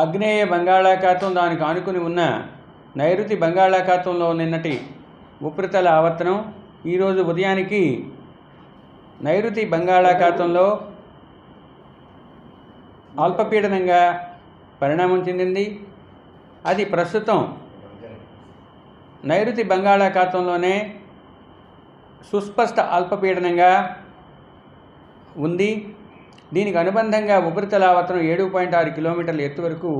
ఆగ్నేయ బంగాళాఖాతం దానికి ఆనుకుని ఉన్న నైరుతి బంగాళాఖాతంలో నిన్నటి ఉపరితల ఆవర్తనం ఈరోజు ఉదయానికి నైరుతి బంగాళాఖాతంలో అల్పపీడనంగా పరిణామం చెందింది. అది ప్రస్తుతం నైరుతి బంగాళాఖాతంలోనే సుస్పష్ట అల్పపీడనంగా ఉంది. దీనికి అనుబంధంగా ఉపరితల ఆవర్తనం 7.6 కిలోమీటర్ల ఎత్తు వరకు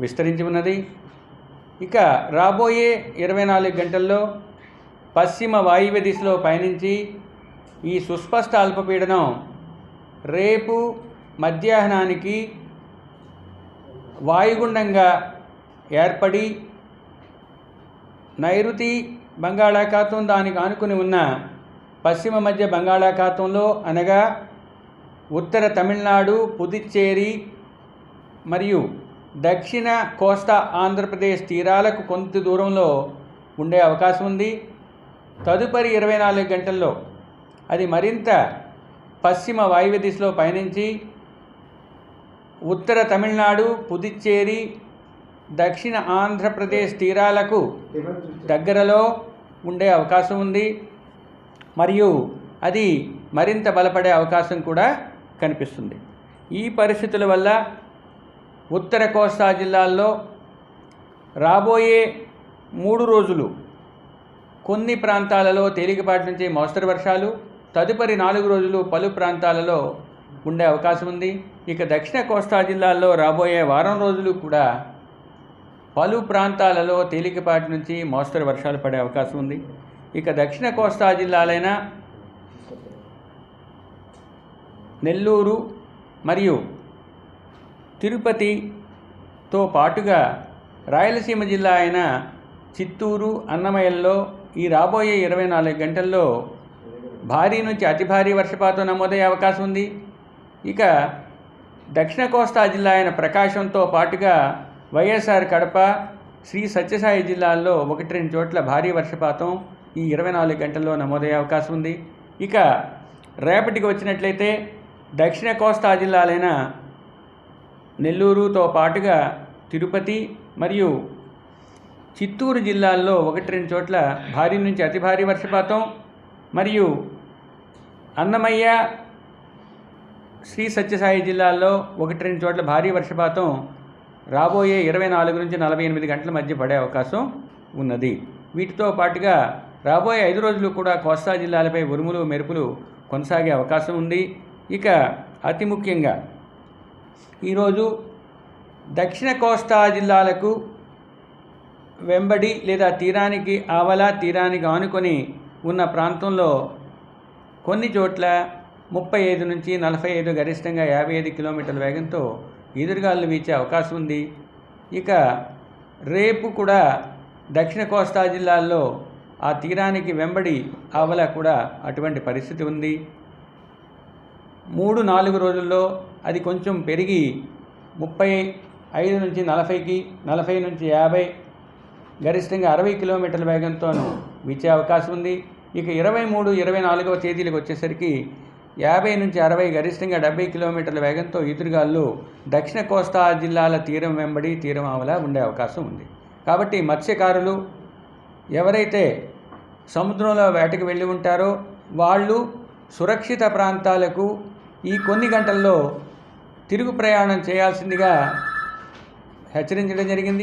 విస్తరించి ఉన్నది. ఇక రాబోయే 24 గంటల్లో పశ్చిమ వాయువ్య దిశలో పయనించి ఈ సుస్పష్ట అల్పపీడనం రేపు మధ్యాహ్నానికి వాయుగుండంగా ఏర్పడి నైరుతి బంగాళాఖాతం దానికి ఆనుకుని ఉన్న పశ్చిమ మధ్య బంగాళాఖాతంలో అనగా ఉత్తర తమిళనాడు, పుదుచ్చేరి మరియు దక్షిణ కోస్తా ఆంధ్రప్రదేశ్ తీరాలకు కొంత దూరంలో ఉండే అవకాశం ఉంది. తదుపరి 24 గంటల్లో అది మరింత పశ్చిమ వాయువ్య దిశలో పయనించి ఉత్తర తమిళనాడు, పుదుచ్చేరి, దక్షిణ ఆంధ్రప్రదేశ్ తీరాలకు దగ్గరలో ఉండే అవకాశం ఉంది. మరియు అది మరింత బలపడే అవకాశం కూడా కనిపిస్తుంది. ఈ పరిస్థితుల వల్ల ఉత్తర కోస్తా జిల్లాల్లో రాబోయే 3 రోజులు కొన్ని ప్రాంతాలలో తేలికపాటి నుంచి మోస్తరు వర్షాలు, తదుపరి 4 రోజులు పలు ప్రాంతాలలో ఉండే అవకాశం ఉంది. ఇక దక్షిణ కోస్తా జిల్లాల్లో రాబోయే వారం రోజులు కూడా పలు ప్రాంతాలలో తేలికపాటి నుంచి మోస్తరు వర్షాలు పడే అవకాశం ఉంది. ఇక దక్షిణ కోస్తా జిల్లాలైన నెల్లూరు మరియు తిరుపతితో పాటుగా రాయలసీమ జిల్లా అయిన చిత్తూరు, అన్నమయ్యల్లో ఈ రాబోయే 24 గంటల్లో భారీ నుంచి అతి భారీ వర్షపాతం నమోదయ్యే అవకాశం ఉంది. ఇక దక్షిణ కోస్తా జిల్లా అయిన ప్రకాశంతో పాటుగా వైఎస్ఆర్ కడప, శ్రీ సత్యసాయి జిల్లాల్లో 1-2 చోట్ల భారీ వర్షపాతం ఈ 24 గంటల్లో నమోదయ్యే అవకాశం ఉంది. ఇక రేపటికి వచ్చినట్లయితే దక్షిణ కోస్తా జిల్లాలైన నెల్లూరుతో పాటుగా తిరుపతి మరియు చిత్తూరు జిల్లాల్లో 1-2 చోట్ల భారీ నుంచి అతి భారీ వర్షపాతం మరియు అన్నమయ్య, శ్రీ సత్యసాయి జిల్లాల్లో 1-2 చోట్ల భారీ వర్షపాతం రాబోయే 24 నుంచి 48 గంటల మధ్య పడే అవకాశం ఉన్నది. వీటితో పాటుగా రాబోయే 5 రోజులు కూడా కోస్తా జిల్లాలపై ఉరుములు మెరుపులు కొనసాగే అవకాశం ఉంది. ఇక అతి ముఖ్యంగా ఈరోజు దక్షిణ కోస్తా జిల్లాలకు వెంబడి లేదా తీరానికి ఆవల తీరానికి ఆనుకొని ఉన్న ప్రాంతంలో కొన్ని చోట్ల 35 నుంచి 45 గరిష్టంగా 55 కిలోమీటర్ల వేగంతో ఈదురుగాలులు వీచే అవకాశం ఉంది. ఇక రేపు కూడా దక్షిణ కోస్తా జిల్లాల్లో ఆ తీరానికి వెంబడి ఆవల కూడా అటువంటి పరిస్థితి ఉంది. 3-4 రోజుల్లో అది కొంచెం పెరిగి 35 నుంచి 40కి, 40 నుంచి 50, గరిష్టంగా 60 కిలోమీటర్ల వేగంతోనూ వీచే అవకాశం ఉంది. ఇక 23, 24వ తేదీలకు వచ్చేసరికి 50 నుంచి 60, గరిష్టంగా 70 కిలోమీటర్ల వేగంతో ఈదురుగాలు దక్షిణ కోస్తా జిల్లాల తీరం వెంబడి తీరం ఆవల ఉండే అవకాశం ఉంది. కాబట్టి మత్స్యకారులు ఎవరైతే సముద్రంలో వేటకు వెళ్ళి ఉంటారో వాళ్ళు సురక్షిత ప్రాంతాలకు ఈ కొన్ని గంటల్లో తిరుగు ప్రయాణం చేయాల్సిందిగా హెచ్చరించడం జరిగింది.